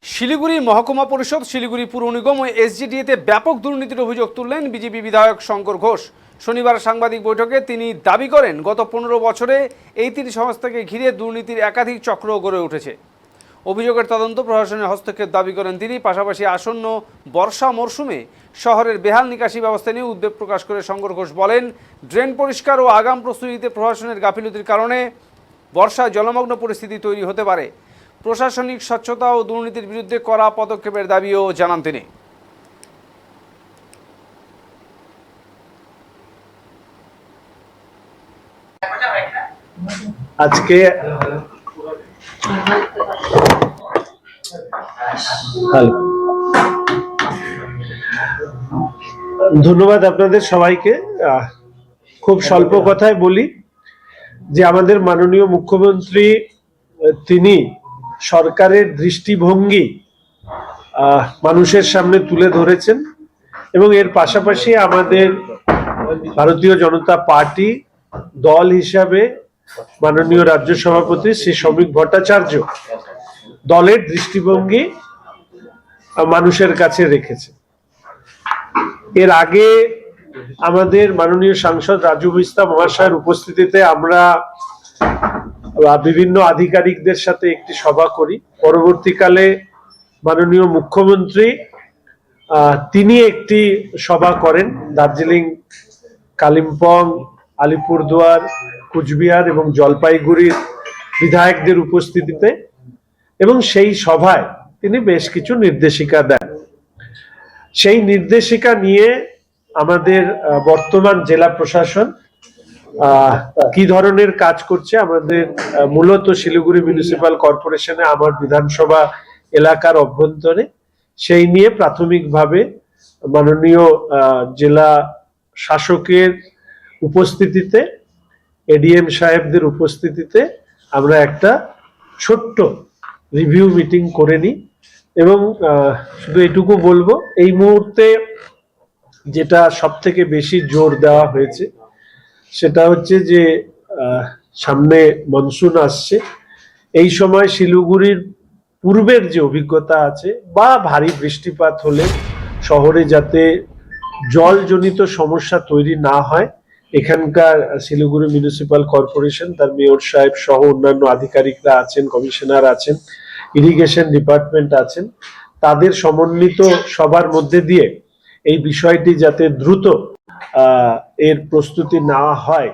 শিলিগুড়ি মহকুমা পরিষদ, শিলিগুড়ি পুর নিগম ও এসজিডিএতে ব্যাপক দুর্নীতির অভিযোগ তুললেন বিজেপি বিধায়ক শঙ্কর ঘোষ। শনিবার সাংবাদিক বৈঠকে তিনি দাবি করেন, গত 15 বছরে এই তিন সংস্থাকে ঘিরে দুর্নীতির একাধিক চক্র গড়ে উঠেছে। অভিযোগের তদন্ত প্রশাসনের হস্তক্ষেপ দাবি করেন তিনি। পাশাপাশি আসন্ন বর্ষা মরশুমে শহরের বেহাল নিকাশি ব্যবস্থা নিয়ে উদ্বেগ প্রকাশ করে শঙ্কর ঘোষ বলেন, ড্রেন পরিষ্কার ও আগাম প্রস্তুতিতে প্রশাসনের গাফিলতির কারণে বর্ষায় জলমগ্ন পরিস্থিতি তৈরি হতে পারে। প্রশাসনিক স্বচ্ছতা ও দুর্নীতির বিরুদ্ধে কড়া পদক্ষেপের দাবিও জানান তিনি। আজকে ধন্যবাদ আপনাদের সবাইকে। খুব স্বল্প কথায় বলি যে আমাদের মাননীয় মুখ্যমন্ত্রী তিনি সরকারের দৃষ্টিভঙ্গি মানুষের সামনে তুলে ধরেছেন এবং এর পাশাপাশি আমাদের ভারতীয় জনতা পার্টি দল হিসাবে মাননীয় রাজ্য সভাপতি শ্রী শ্রমিক ভট্টাচার্য দলের দৃষ্টিভঙ্গি মানুষের কাছে রেখেছে। এর আগে আমাদের মাননীয় সাংসদ রাজু বিস্তা মহাশয়ের উপস্থিতিতে আমরা বিভিন্ন আধিকারিকদের সাথে একটি সভা করি। পরবর্তীকালে মাননীয় মুখ্যমন্ত্রী তিনি একটি সভা করেন দার্জিলিং, কালিম্পং, আলিপুরদুয়ার, কুচবিহার এবং জলপাইগুড়ির বিধায়কদের উপস্থিতিতে, এবং সেই সভায় তিনি বেশ কিছু নির্দেশিকা দেন। সেই নির্দেশিকা নিয়ে আমাদের বর্তমান জেলা প্রশাসন কি ধরনের কাজ করছে, আমাদের মূলত শিলিগুড়ি মিউনিসিপাল কর্পোরেশনে আমার বিধানসভা এলাকার অভ্যন্তরে, সেই নিয়ে প্রাথমিকভাবে মাননীয় জেলা শাসকের উপস্থিতিতে, এডিএম সাহেবদের উপস্থিতিতে আমরা একটা ছোট্ট রিভিউ মিটিং করে নিই। এবং শুধু এটুকু বলবো, এই মুহূর্তে যেটা সব থেকে বেশি জোর দেওয়া হয়েছে সেটা হচ্ছে যে সামনে মনসুন আসছে। এই সময় শিলিগুড়ির পূর্বের যে অভিজ্ঞতা আছে বা ভারী বৃষ্টিপাত হলে শহরে যাতে জলজনিত সমস্যা তৈরি না হয়, এখানকার শিলিগুড়ি মিউনিসিপাল কর্পোরেশন, তার মেয়র সাহেব সহ অন্যান্য আধিকারিকরা আছেন, কমিশনার আছেন, ইরিগেশন ডিপার্টমেন্ট আছেন, তাদের সমন্বিত সবার মধ্যে দিয়ে এই বিষয়টি যাতে দ্রুত এর প্রস্তুতি নেওয়া হয়।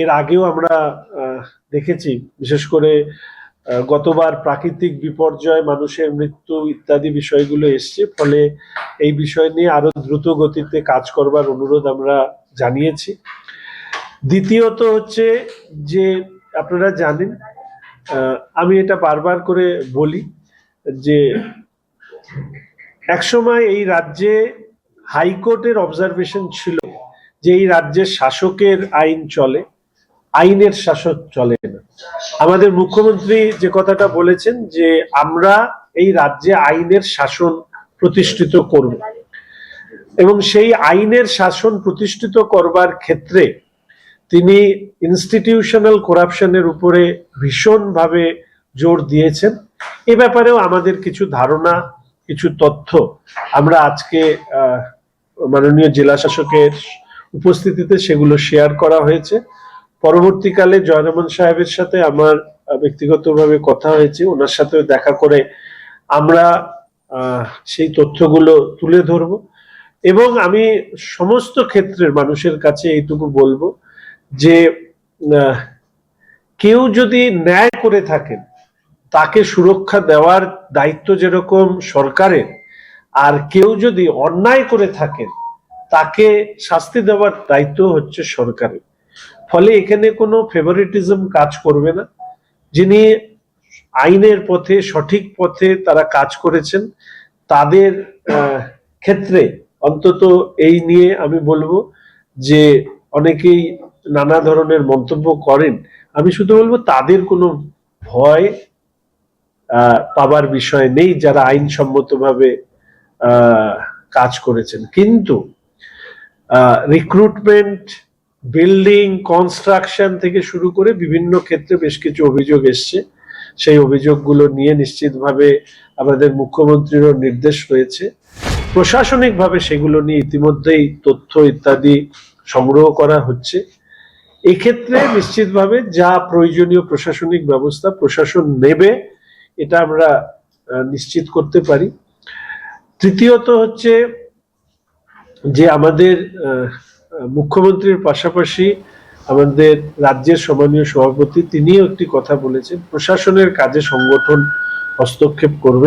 এর আগেও আমরা দেখেছি, বিশেষ করে গতবার প্রাকৃতিক বিপর্যয়, মানুষের মৃত্যু ইত্যাদি বিষয়গুলো এসছে, ফলে এই বিষয় নিয়ে আরো দ্রুত গতিতে কাজ করবার অনুরোধ আমরা জানিয়েছি। দ্বিতীয়ত হচ্ছে যে আপনারা জানেন, আমি এটা বারবার করে বলি যে একসময় এই রাজ্যে হাইকোর্টের অবজারভেশন ছিল যে এই রাজ্যের শাসকের আইন চলে, আইনের শাসক চলে না। আমাদের মুখ্যমন্ত্রী যে কথাটা বলেছেন যে আমরা এই রাজ্যে আইনের শাসন প্রতিষ্ঠিত করব, এবং সেই আইনের শাসন প্রতিষ্ঠিত করবার ক্ষেত্রে তিনি ইনস্টিটিউশনাল করাপশনের উপরে ভীষণভাবে জোর দিয়েছেন। এ ব্যাপারেও আমাদের কিছু ধারণা, কিছু তথ্য আমরা আজকে মাননীয় জেলা শাসকের উপস্থিতিতে সেগুলো শেয়ার করা হয়েছে। পরবর্তীকালে জয়রমন সাহেবের সাথে আমার ব্যক্তিগতভাবে কথা হয়েছে, ওনার সাথেও দেখা করে আমরা সেই তথ্যগুলো তুলে ধরব। এবং আমি সমস্ত ক্ষেত্রের মানুষের কাছে এইটুকু বলবো যে কেউ যদি ন্যায় করে থাকেন তাকে সুরক্ষা দেওয়ার দায়িত্ব যেরকম সরকারের, আর কেউ যদি অন্যায় করে থাকেন তাকে শাস্তি দেওয়ার দায়িত্ব হচ্ছে সরকারের। ফলে এখানে কোনো ফেভারিটিজম কাজ করবে না। যিনি আইনের পথে, সঠিক পথে তারা কাজ করেছেন, তাদের ক্ষেত্রে অন্তত এই নিয়ে আমি বলবো যে অনেকেই নানা ধরনের মন্তব্য করেন, আমি শুধু বলবো তাদের কোনো ভয় পাবার বিষয় নেই যারা আইনসম্মতভাবে কাজ করেছেন। কিন্তু রিক্রুটমেন্ট, বিল্ডিং, কনস্ট্রাকশন থেকে শুরু করে বিভিন্ন ক্ষেত্রে বেশ কিছু অভিযোগ এসছে, সেই অভিযোগগুলো নিয়ে নিশ্চিতভাবে আমাদের মুখ্যমন্ত্রীরও নির্দেশ রয়েছে। প্রশাসনিকভাবে সেগুলো নিয়ে ইতিমধ্যেই তথ্য ইত্যাদি সংগ্রহ করা হচ্ছে। এক্ষেত্রে নিশ্চিতভাবে যা প্রয়োজনীয় প্রশাসনিক ব্যবস্থা প্রশাসন নেবে, এটা আমরা নিশ্চিত করতে পারি। তৃতীয়ত হচ্ছে যে আমাদের মুখ্যমন্ত্রীর পাশাপাশি আমাদের রাজ্যের সম্মানীয় সভাপতি তিনিও একটি কথা বলেছেন, প্রশাসনের কাজে সংগঠন হস্তক্ষেপ করবে